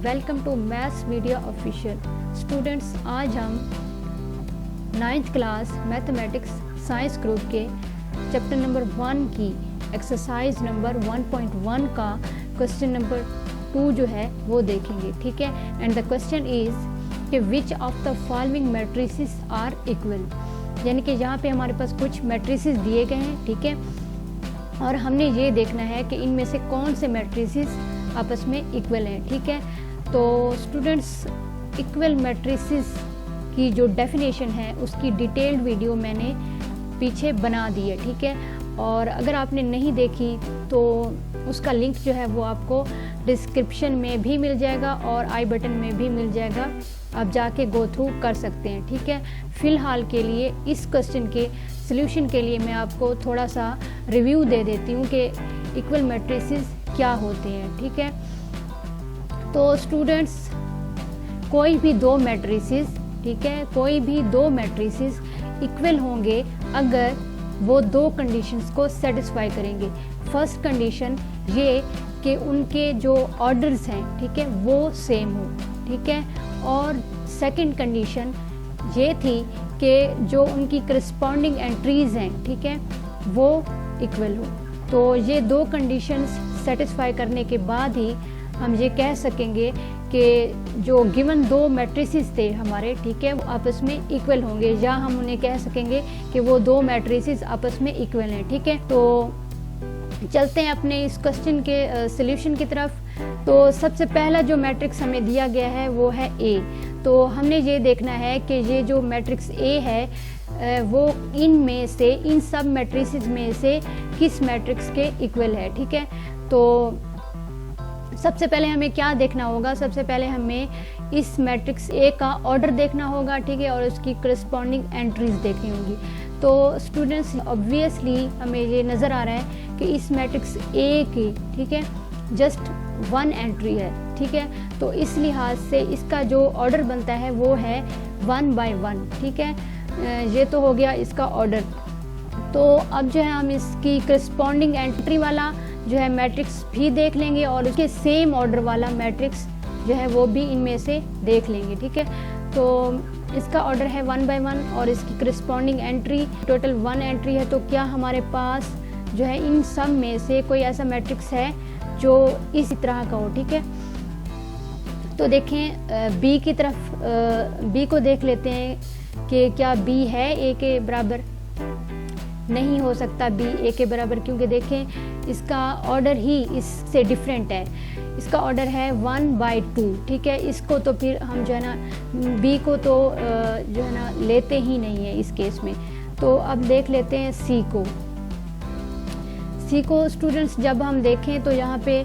Welcome to maths media official. Students, आज हम 9th class mathematics science group के chapter number 1 की exercise number 1.1 का क्वेश्चन नंबर 2 जो है वो देखेंगे। ठीक है, एंड द क्वेश्चन इज कि which of the following matrices are equal, यानी कि यहाँ पे हमारे पास कुछ मैट्रिसेस दिए गए हैं। ठीक है, और हमने ये देखना है कि इनमें से कौन से मैट्रिसेस आपस में इक्वल हैं। ठीक है, तो स्टूडेंट्स, इक्वल मैट्रिसेस की जो डेफिनेशन है उसकी डिटेल्ड वीडियो मैंने पीछे बना दी है। ठीक है, और अगर आपने नहीं देखी तो उसका लिंक जो है वो आपको डिस्क्रिप्शन में भी मिल जाएगा और आई बटन में भी मिल जाएगा, आप जाके गो थ्रू कर सकते हैं। ठीक है, फ़िलहाल के लिए इस क्वेश्चन के सॉल्यूशन के लिए मैं आपको थोड़ा सा रिव्यू दे देती हूँ कि इक्वल मैट्रिसेस क्या होते हैं। ठीक है, तो स्टूडेंट्स, कोई भी दो मैट्रिसेस, ठीक है, कोई भी दो मैट्रिसेस इक्वल होंगे अगर वो दो कंडीशंस को सेटिस्फाई करेंगे। फर्स्ट कंडीशन ये कि उनके जो ऑर्डर्स हैं, ठीक है, वो सेम हो। ठीक है, और सेकंड कंडीशन ये थी कि जो उनकी करस्पॉन्डिंग एंट्रीज हैं, ठीक है, वो इक्वल हो। तो ये दो कंडीशंस सेटिस्फाई करने के बाद ही हम ये कह सकेंगे कि जो गिवन दो मैट्रिसेस थे हमारे, ठीक है, वो आपस में इक्वल होंगे, या हम उन्हें कह सकेंगे कि वो दो मैट्रिसेस आपस में इक्वल हैं। ठीक है, तो चलते हैं अपने इस क्वेश्चन के सॉल्यूशन की तरफ। तो सबसे पहला जो मैट्रिक्स हमें दिया गया है वो है ए। तो हमने ये देखना है कि ये जो मैट्रिक्स ए है वो इनमें से, इन सब मैट्रिसेस में से किस मैट्रिक्स के इक्वल है। ठीक है, तो सबसे पहले हमें क्या देखना होगा, सबसे पहले हमें इस मैट्रिक्स ए का ऑर्डर देखना होगा। ठीक है, और उसकी करस्पॉन्डिंग एंट्रीज देखनी होंगी। तो स्टूडेंट्स, ऑब्वियसली हमें ये नज़र आ रहा है कि इस मैट्रिक्स ए की, ठीक है, जस्ट 1 एंट्री है। ठीक है, तो इस लिहाज से इसका जो ऑर्डर बनता है वो है 1 by 1। ठीक है, ये तो हो गया इसका ऑर्डर। तो अब जो है हम इसकी करस्पॉन्डिंग एंट्री वाला जो है मैट्रिक्स भी देख लेंगे और उसके सेम ऑर्डर वाला मैट्रिक्स जो है वो भी इनमें से देख लेंगे। ठीक है, तो इसका ऑर्डर है 1 by 1 और इसकी करस्पॉन्डिंग एंट्री टोटल 1 एंट्री है। तो क्या हमारे पास जो है इन सब में से कोई ऐसा मैट्रिक्स है जो इस तरह का हो। ठीक है, तो देखें बी की तरफ, बी को देख लेते हैं कि क्या बी है ए के बराबर। नहीं हो सकता बी ए के बराबर, क्योंकि देखें इसका ऑर्डर ही इससे डिफरेंट है। इसका ऑर्डर है 1 by 2। ठीक है, इसको तो फिर हम जो है ना बी को तो जो है ना लेते ही नहीं है इस केस में। तो अब देख लेते हैं सी को। सी को स्टूडेंट्स जब हम देखें तो यहाँ पे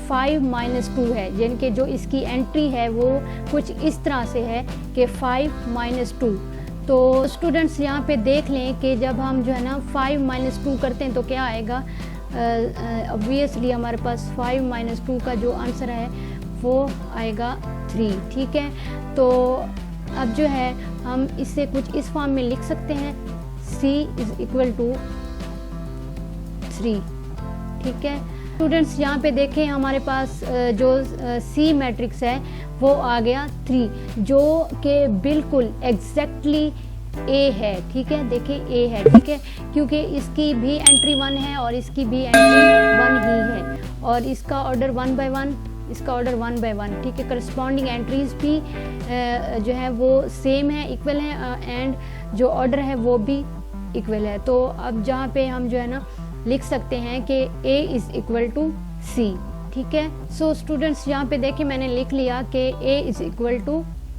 5 - 2 है, यानी कि जो इसकी एंट्री है वो कुछ इस तरह से है कि 5 - 2। तो स्टूडेंट्स यहाँ पे देख लें कि जब हम जो है ना 5 - 2 करते हैं तो क्या आएगा। ऑब्वियसली हमारे पास 5 - 2 का जो आंसर है वो आएगा 3। ठीक है, तो अब जो है हम इसे कुछ इस फॉर्म में लिख सकते हैं, C = 3। ठीक है स्टूडेंट्स, यहाँ पे देखें हमारे पास जो सी मैट्रिक्स है वो आ गया 3, जो कि बिल्कुल एग्जैक्टली ए है। ठीक है, देखिए ए है। ठीक है, क्योंकि इसकी भी एंट्री 1 है और इसकी भी एंट्री 1 ही है, और इसका ऑर्डर 1 by 1, इसका ऑर्डर 1 by 1। ठीक है, करस्पॉन्डिंग एंट्रीज भी जो है वो सेम है, इक्वल है, एंड जो ऑर्डर है वो भी इक्वल है। तो अब जहाँ पे हम जो है ना लिख सकते हैं कि A = C। ठीक है, सो स्टूडेंट्स यहाँ पे देखिए मैंने लिख लिया कि A =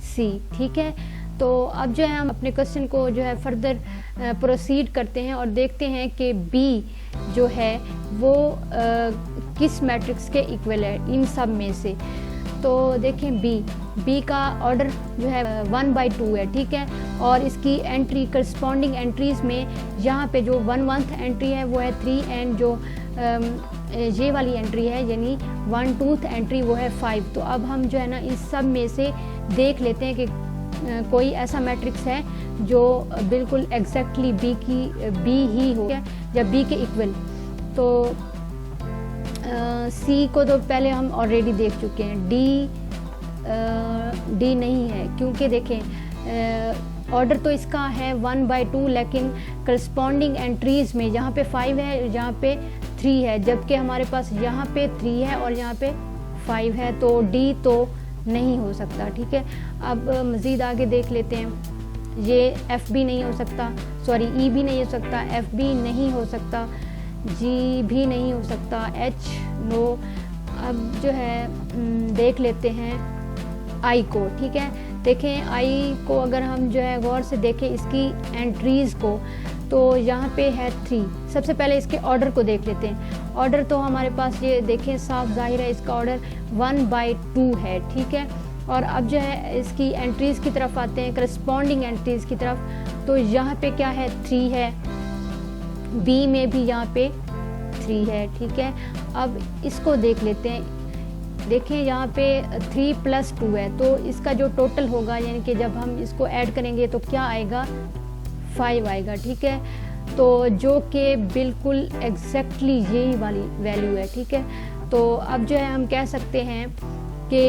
C। ठीक है, तो अब जो है हम अपने क्वेश्चन को जो है फर्दर प्रोसीड करते हैं और देखते हैं कि B जो है वो किस मैट्रिक्स के इक्वल है इन सब में से। तो देखें बी का ऑर्डर जो है 1 by 2 है। ठीक है, और इसकी एंट्री करस्पॉन्डिंग एंट्रीज में यहाँ पे जो 1th एंट्री है वो है 3, एंड जो ये वाली एंट्री है यानी 1/2 एंट्री वो है 5। तो अब हम जो है ना इस सब में से देख लेते हैं कि कोई ऐसा मैट्रिक्स है जो बिल्कुल एग्जैक्टली बी ही हो या बी के इक्वल। तो सी को तो पहले हम ऑलरेडी देख चुके हैं, डी डी नहीं है, क्योंकि देखें ऑर्डर तो इसका है 1/2, लेकिन करस्पॉन्डिंग एंट्रीज़ में यहाँ पे 5 है, यहाँ पे 3 है, जबकि हमारे पास यहाँ पे 3 है और यहाँ पे 5 है, तो डी तो नहीं हो सकता। ठीक है, अब मज़ीद आगे देख लेते हैं। ये एफ भी नहीं हो सकता, सॉरी ई भी नहीं हो सकता, एफ भी नहीं हो सकता, जी भी नहीं हो सकता, एच नो। अब जो है देख लेते हैं आई को। ठीक है, देखें आई को अगर हम जो है गौर से देखें इसकी एंट्रीज़ को, तो यहाँ पे है 3। सबसे पहले इसके ऑर्डर को देख लेते हैं। ऑर्डर तो हमारे पास ये देखें साफ जाहिर है, इसका ऑर्डर 1/2 है। ठीक है, और अब जो है इसकी एंट्रीज़ की तरफ आते हैं, करस्पॉन्डिंग एंट्रीज़ की तरफ। तो यहाँ पे क्या है, 3 है, बी में भी यहाँ पे 3 है। ठीक है, अब इसको देख लेते हैं। देखें यहाँ पे 3 + 2 है, तो इसका जो टोटल होगा, यानी कि जब हम इसको ऐड करेंगे तो क्या आएगा, 5 आएगा। ठीक है, तो जो कि बिल्कुल एग्जैक्टली यही वाली वैल्यू है। ठीक है, तो अब जो है हम कह सकते हैं कि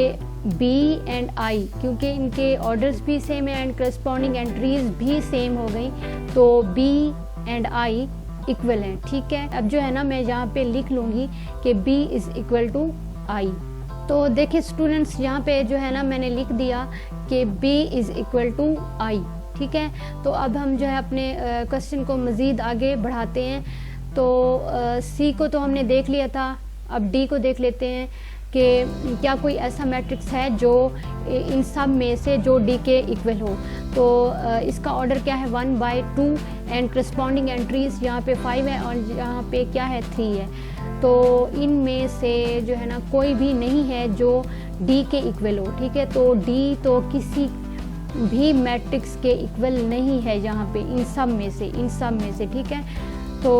बी एंड आई, क्योंकि इनके ऑर्डर्स भी सेम है एंड करस्पॉन्डिंग एंट्रीज भी सेम हो गई, तो बी एंड आई इक्वल हैं। ठीक है, अब जो है ना मैं यहाँ पे लिख लूँगी कि B = I। तो देखिए स्टूडेंट्स, यहाँ पे जो है ना मैंने लिख दिया कि B = I। ठीक है, तो अब हम जो है अपने क्वेश्चन को मज़ीद आगे बढ़ाते हैं। तो C को तो हमने देख लिया था, अब D को देख लेते हैं कि क्या कोई ऐसा मैट्रिक्स है जो इन सब में से जो D के इक्वल हो। तो इसका ऑर्डर क्या है, 1/2 एंड करस्पॉन्डिंग एंट्रीज यहाँ पे 5 है और यहाँ पे क्या है, 3 है। तो इनमें से जो है ना कोई भी नहीं है जो D के इक्वल हो। ठीक है, तो D तो किसी भी मैट्रिक्स के इक्वल नहीं है यहाँ पे, इन सब में से। ठीक है, तो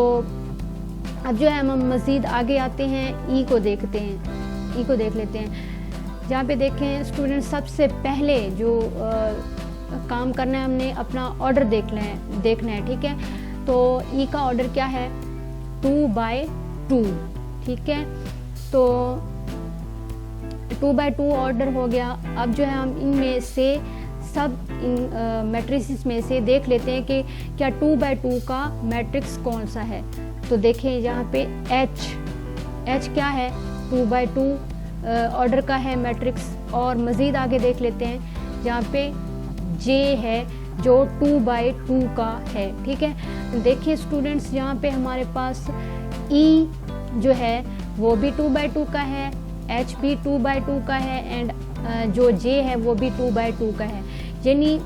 अब जो है हम मज़ीद आगे आते हैं, ई को देख लेते हैं। जहाँ पे देखें स्टूडेंट, सबसे पहले जो काम करना है, हमने अपना ऑर्डर देखना है। ठीक है, तो ई का ऑर्डर क्या है, 2/2। ठीक है, तो 2/2 ऑर्डर हो गया। अब जो है हम इनमें से सब इन मैट्रिसेस में से देख लेते हैं कि क्या 2/2 का मैट्रिक्स कौन सा है। तो देखें यहाँ पे H क्या है, 2/2 ऑर्डर का है मैट्रिक्स। और मज़ीद आगे देख लेते हैं, जहाँ पे J है जो 2/2 का है। ठीक है, देखिए स्टूडेंट्स, यहाँ पे हमारे पास E जो है वो भी 2/2 का है, H भी 2/2 का है एंड जो J है वो भी 2/2 का है। यानी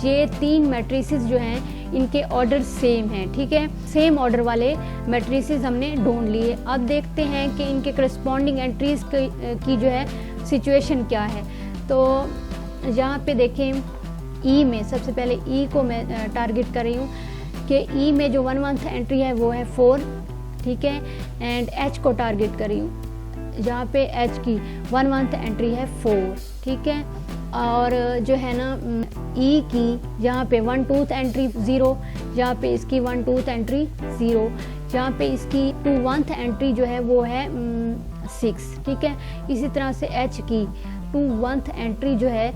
ये 3 मैट्रिसेस जो हैं इनके ऑर्डर सेम हैं। ठीक है, सेम ऑर्डर वाले मैट्रिसेस हमने ढूंढ लिए। अब देखते हैं कि इनके करस्पॉन्डिंग एंट्रीज की जो है सिचुएशन क्या है। तो यहाँ पे देखें ई में, सबसे पहले ई को मैं टारगेट कर रही हूँ कि ई में जो 1th एंट्री है वो है 4। ठीक है, एंड एच को टारगेट कर रही हूँ, जहाँ पे एच की 1th एंट्री है 4। ठीक है, और जो है ना ई की यहाँ पे 1/2 एंट्री 0, जहाँ पे इसकी 1/2 एंट्री 0, जहाँ पे इसकी 2th एंट्री जो है वो है 6। ठीक है, इसी तरह से एच की 2th एंट्री जो है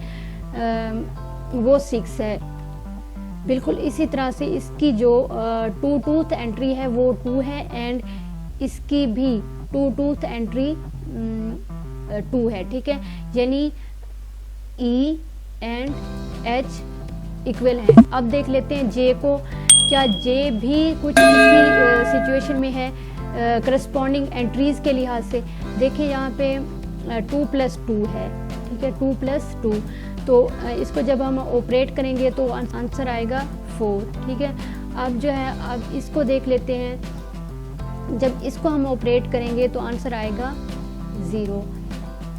वो 6 है। बिल्कुल इसी तरह से इसकी जो 2th एंट्री है वो 2 है एंड इसकी भी 2th एंट्री 2 है। ठीक है, यानी E एंड H इक्वल है। अब देख लेते हैं J को, क्या J भी कुछ इसी सिचुएशन में है करस्पॉन्डिंग एंट्रीज के लिहाज से। देखिए यहाँ पे 2 + 2 है। ठीक है, 2 + 2, तो इसको जब हम ऑपरेट करेंगे तो आंसर आएगा 4। ठीक है, अब जो है अब इसको देख लेते हैं, जब इसको हम ऑपरेट करेंगे तो आंसर आएगा 0।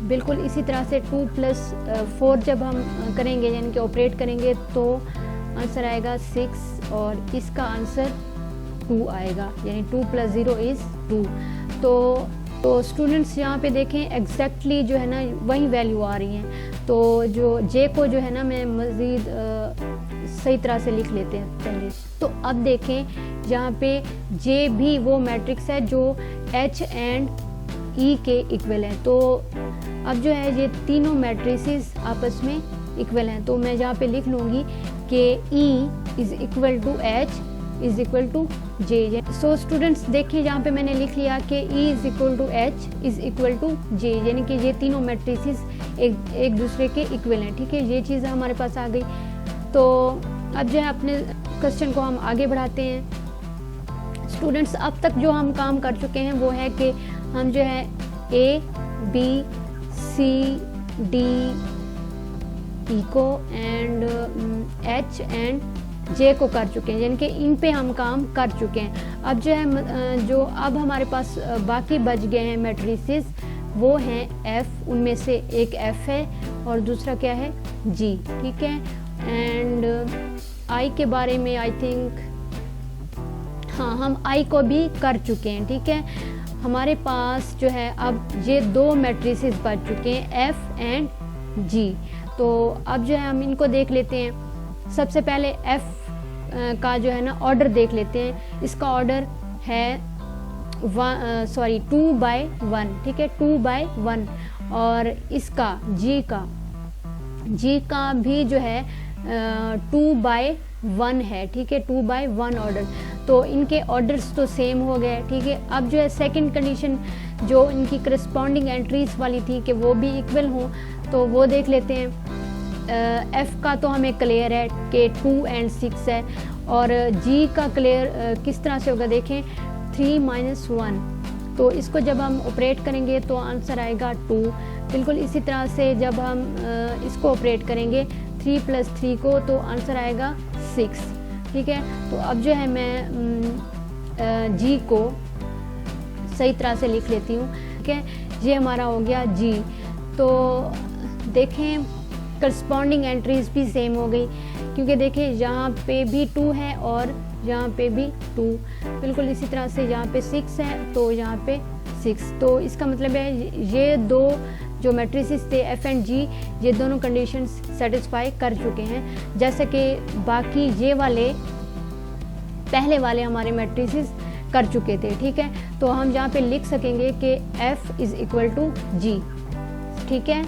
बिल्कुल इसी तरह से 2 + 4 जब हम करेंगे यानी कि ऑपरेट करेंगे तो आंसर आएगा 6 और इसका आंसर 2 आएगा, यानी 2 + 0 = 2। तो स्टूडेंट्स यहाँ पे देखें एग्जैक्टली जो है ना वही वैल्यू आ रही हैं। तो जो J को जो है ना मैं मज़ीद सही तरह से लिख लेते हैं पहले। तो अब देखें यहाँ पे J भी वो मैट्रिक्स है जो H एंड ई के इक्वल हैं। तो अब जो है ये तीनों मैट्रिसेस आपस में इक्वल हैं, तो मैं जहाँ पे लिख लूँगी कि E is equal to H is equal to J. So students देखिए यहाँ पे मैंने लिख लिया कि E is equal to H is equal to J, यानी कि ये तीनों मैट्रिसेस एक दूसरे के इक्वल हैं। ठीक है, ये चीज़ हमारे पास आ गई। तो अब जो है अपने क्वेश्चन को हम आगे बढ़ाते हैं। स्टूडेंट्स अब तक जो हम काम कर चुके हैं वो है कि हम जो है A B C D E को एंड एच एंड जे को कर चुके हैं, यानी कि इन पे हम काम कर चुके हैं। अब जो है जो अब हमारे पास बाकी बच गए हैं मैट्रिसेस वो हैं एफ, उनमें से एक एफ है और दूसरा क्या है जी। ठीक है, एंड आई के बारे में आई थिंक हाँ हम आई को भी कर चुके हैं। ठीक है, हमारे पास जो है अब ये दो मैट्रिसेस बच चुके हैं एफ एंड जी। तो अब जो है हम इनको देख लेते हैं। सबसे पहले एफ का जो है ना ऑर्डर देख लेते हैं। इसका ऑर्डर है 2/1। ठीक है, 2/1। और इसका जी का भी जो है 2/1 है। ठीक है, 2/1 ऑर्डर। तो इनके ऑर्डर्स तो सेम हो गए। ठीक है, अब जो है सेकंड कंडीशन जो इनकी करस्पॉन्डिंग एंट्रीज वाली थी कि वो भी इक्वल हों, तो वो देख लेते हैं। एफ का तो हमें क्लियर है कि 2 और 6 है, और जी का क्लियर किस तरह से होगा देखें 3 - 1। तो इसको जब हम ऑपरेट करेंगे तो आंसर आएगा 2। बिल्कुल इसी तरह से जब हम इसको ऑपरेट करेंगे 3 + 3 को, तो आंसर आएगा 6। ठीक है, तो अब जो है मैं जी को सही तरह से लिख लेती हूँ। ठीक है, ये हमारा हो गया जी। तो देखें करस्पॉन्डिंग एंट्रीज भी सेम हो गई, क्योंकि देखिए यहाँ पे भी 2 है और यहाँ पे भी 2। बिल्कुल इसी तरह से यहाँ पे 6 है तो यहाँ पे 6। तो इसका मतलब है ये दो जो मैट्रिसेस थे एफ एंड जी, ये दोनों कंडीशंस सेटिस्फाई कर चुके हैं। जैसे कि बाकी ये वाले पहले वाले हमारे मैट्रिसेस कर चुके थे। ठीक है, तो हम यहाँ पे लिख सकेंगे कि एफ इज़ इक्वल टू जी। ठीक है,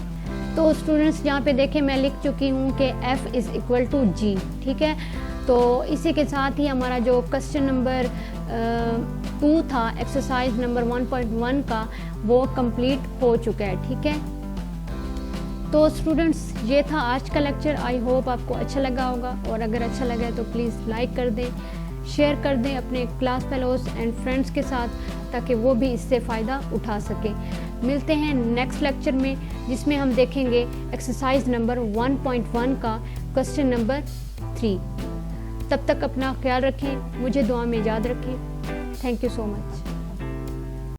तो स्टूडेंट्स यहाँ पे देखें मैं लिख चुकी हूँ कि f इज़ इक्वल टू जी। ठीक है, तो इसी के साथ ही हमारा जो क्वेश्चन नंबर 2 था एक्सरसाइज नंबर 1.1 का वो कंप्लीट हो चुका है। ठीक है, तो स्टूडेंट्स ये था आज का लेक्चर। आई होप आपको अच्छा लगा होगा, और अगर अच्छा लगा है तो प्लीज़ लाइक कर दें, शेयर कर दें अपने क्लास फेलोज एंड फ्रेंड्स के साथ, ताकि वो भी इससे फ़ायदा उठा सकें। मिलते हैं नेक्स्ट लेक्चर में, जिसमें हम देखेंगे एक्सरसाइज नंबर 1.1 का क्वेश्चन नंबर 3। तब तक अपना ख्याल रखें, मुझे दुआ में याद रखें। Thank you so much.